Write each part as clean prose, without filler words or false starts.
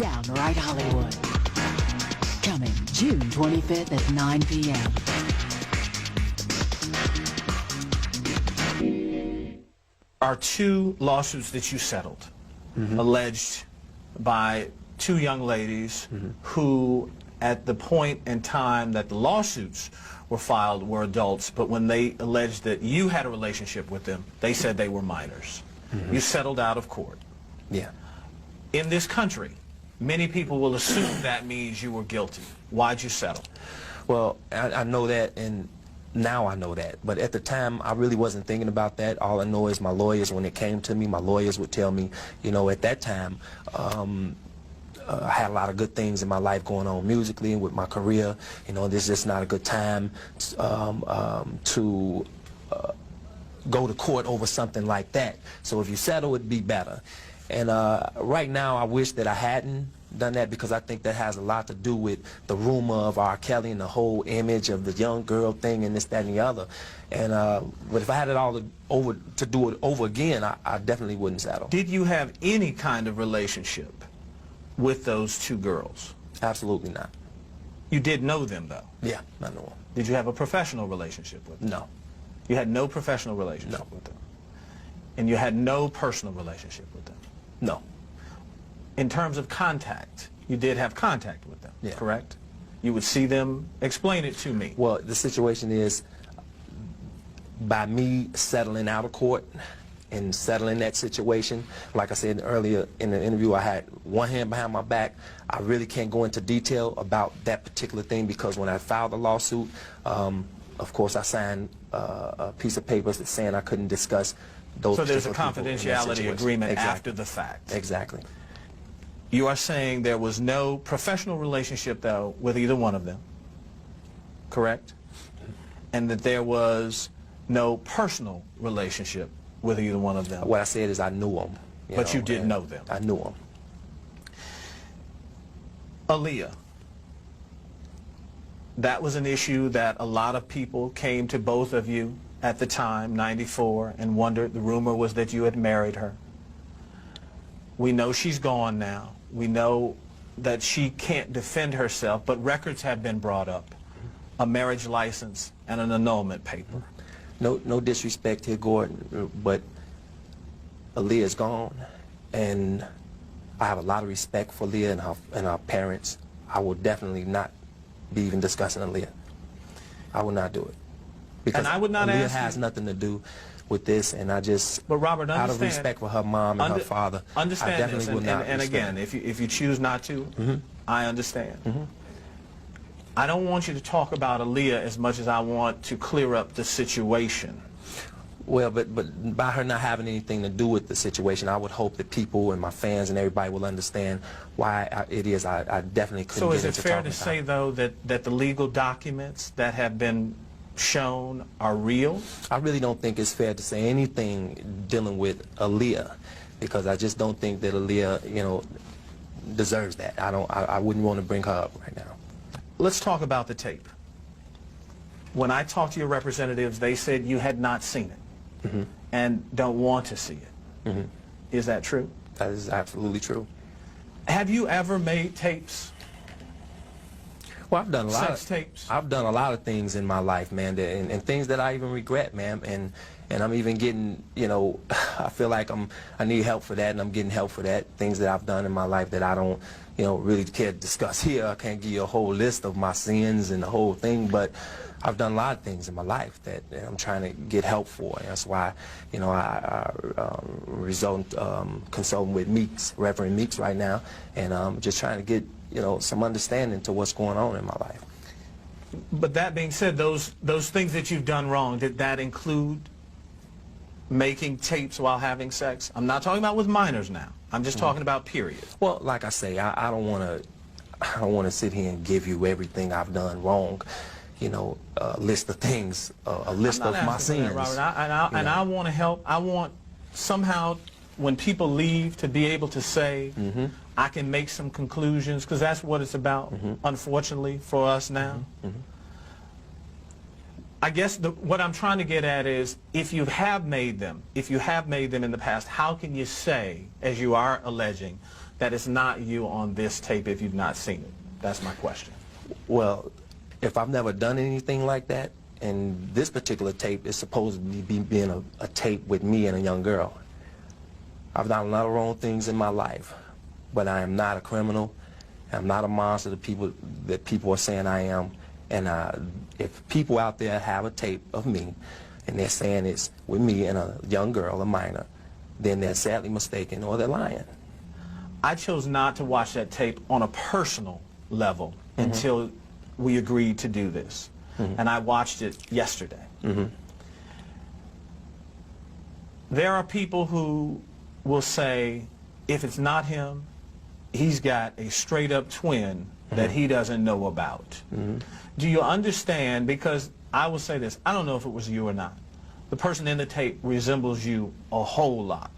Downright Hollywood. Coming June 25th at 9 p.m. Are two lawsuits that you settled alleged by two young ladies who, at the point in time that the lawsuits were filed, were adults, but when they alleged that you had a relationship with them, they said they were minors. You settled out of court. Yeah. In this country, many people will assume that means you were guilty. Why'd you settle? Well, I know that, and now I know that. But at the time, I really wasn't thinking about that. All I know is my lawyers, when it came to me, my lawyers would tell me, you know, at that time, I had a lot of good things in my life going on musically and with my career. You know, this is just not a good time to go to court over something like that. So if you settle, it'd be better. And right now, I wish that I hadn't done that, because I think that has a lot to do with the rumor of R. Kelly and the whole image of the young girl thing and this, that, and the other. And but if I had it all to do it over again, I definitely wouldn't settle. Did you have any kind of relationship with those two girls? Absolutely not. You did know them, though? Yeah, I know them. Did you have a professional relationship with them? No. You had no professional relationship with them? And you had no personal relationship with them? No. In terms of contact, you did have contact with them, correct? You would see them. Explain it to me. Well, the situation is, by me settling out of court and settling that situation, like I said earlier in the interview, I had one hand behind my back. I really can't go into detail about that particular thing, because when I filed the lawsuit, of course, I signed a piece of paper saying I couldn't discuss those. So there's a particular people in that confidentiality situation. agreement Exactly. after the fact. Exactly. You are saying there was no professional relationship, though, with either one of them, correct? And that there was no personal relationship with either one of them. What I said is I knew them. But you did know them. I knew them. Aaliyah, that was an issue that a lot of people came to both of you at the time, 94, and wondered. The rumor was that you had married her. We know she's gone now. We know that she can't defend herself, but records have been brought up. A marriage license and an annulment paper. No disrespect here, Gordon, but Aaliyah's gone, and I have a lot of respect for Aaliyah and her parents. I will definitely not be even discussing Aaliyah. I will not do it. Because and I would not Aaliyah ask has nothing to do with this, and I just, but Robert, out of respect for her mom and her father, I definitely this, will not. And again, if you choose not to, I understand. I don't want you to talk about Aaliyah as much as I want to clear up the situation. Well, but by her not having anything to do with the situation, I would hope that people and my fans and everybody will understand why it is I definitely couldn't So get is into it fair talking to about say, it. though, that the legal documents that have been shown are real? I really don't think it's fair to say anything dealing with Aaliyah, because I just don't think that Aaliyah, you know, deserves that. I wouldn't want to bring her up right now. Let's talk about the tape. When I talked to your representatives, they said you had not seen it and don't want to see it. Is that true? That is absolutely true. Have you ever made tapes? Well, I've done a lot Sex tapes? I've done a lot of things in my life, man, and things that I even regret, man, and I'm even getting, you know, I feel like I need help for that, and I'm getting help for that. Things that I've done in my life that I don't, you know, really care to discuss here. I can't give you a whole list of my sins and the whole thing, but I've done a lot of things in my life that I'm trying to get help for. And that's why, you know, I consulting with Meeks, Reverend Meeks right now, and just trying to get, you know, some understanding to what's going on in my life. But that being said, those things that you've done wrong, did that include making tapes while having sex? I'm not talking about with minors now. I'm just talking about period. Well, like I say, I don't want to sit here and give you everything I've done wrong. You know, a list of things, a list of my sins. Robert, I want to help. I want somehow, when people leave, to be able to say, I can make some conclusions, because that's what it's about, unfortunately, for us now. I guess what I'm trying to get at is, if you have made them in the past, how can you say, as you are alleging, that it's not you on this tape if you've not seen it? That's my question. Well, if I've never done anything like that, and this particular tape is supposed to be being a tape with me and a young girl. I've done a lot of wrong things in my life, but I am not a criminal. I'm not a monster that people are saying I am. And if people out there have a tape of me, and they're saying it's with me and a young girl, a minor, then they're sadly mistaken or they're lying. I chose not to watch that tape on a personal level until we agreed to do this. And I watched it yesterday. There are people who will say, if it's not him, he's got a straight-up twin that he doesn't know about. Do you understand? Because I will say this, I don't know if it was you or not. The person in the tape resembles you a whole lot.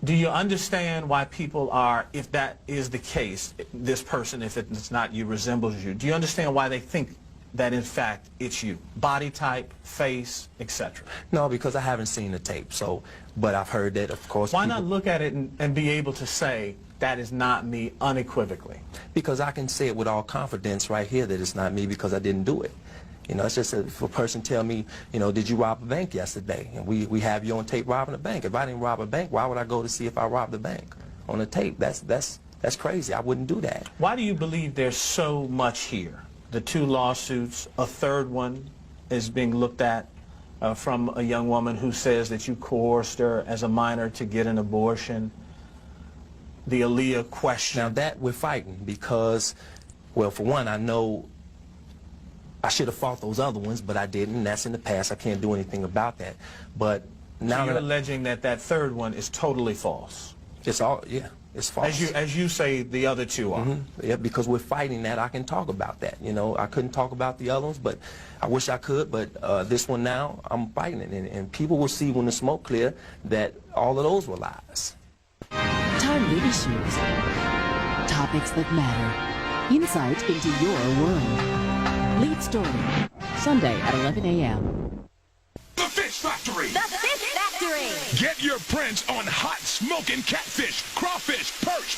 Do you understand why people are, if that is the case, this person, if it's not you, resembles you, do you understand why they think that in fact it's you? Body type, face, etc. No, because I haven't seen the tape, so, but I've heard that, of course. Why not look at it and be able to say, that is not me unequivocally? Because I can say it with all confidence right here that it's not me because I didn't do it. You know, it's just if a person tell me, you know, did you rob a bank yesterday? And we have you on tape robbing a bank. If I didn't rob a bank, why would I go to see if I robbed a bank on the tape? That's crazy. I wouldn't do that. Why do you believe there's so much here? The 2 lawsuits, a third one is being looked at from a young woman who says that you coerced her as a minor to get an abortion. The Aaliyah question. Now that we're fighting because, well, for one, I know I should have fought those other ones, but I didn't. That's in the past. I can't do anything about that. But now so you're alleging that that third one is totally false. It's all, yeah, it's false. As you say, the other 2 are. Yeah, because we're fighting that. I can talk about that. You know, I couldn't talk about the other ones, but I wish I could. But this one now, I'm fighting it, and people will see when the smoke clear that all of those were lies. Targeted issues. Topics that matter. Insight into your world. Lead story. Sunday at 11 a.m. The Fish Factory. The Fish Factory. Get your prints on hot smoking catfish, crawfish, perch,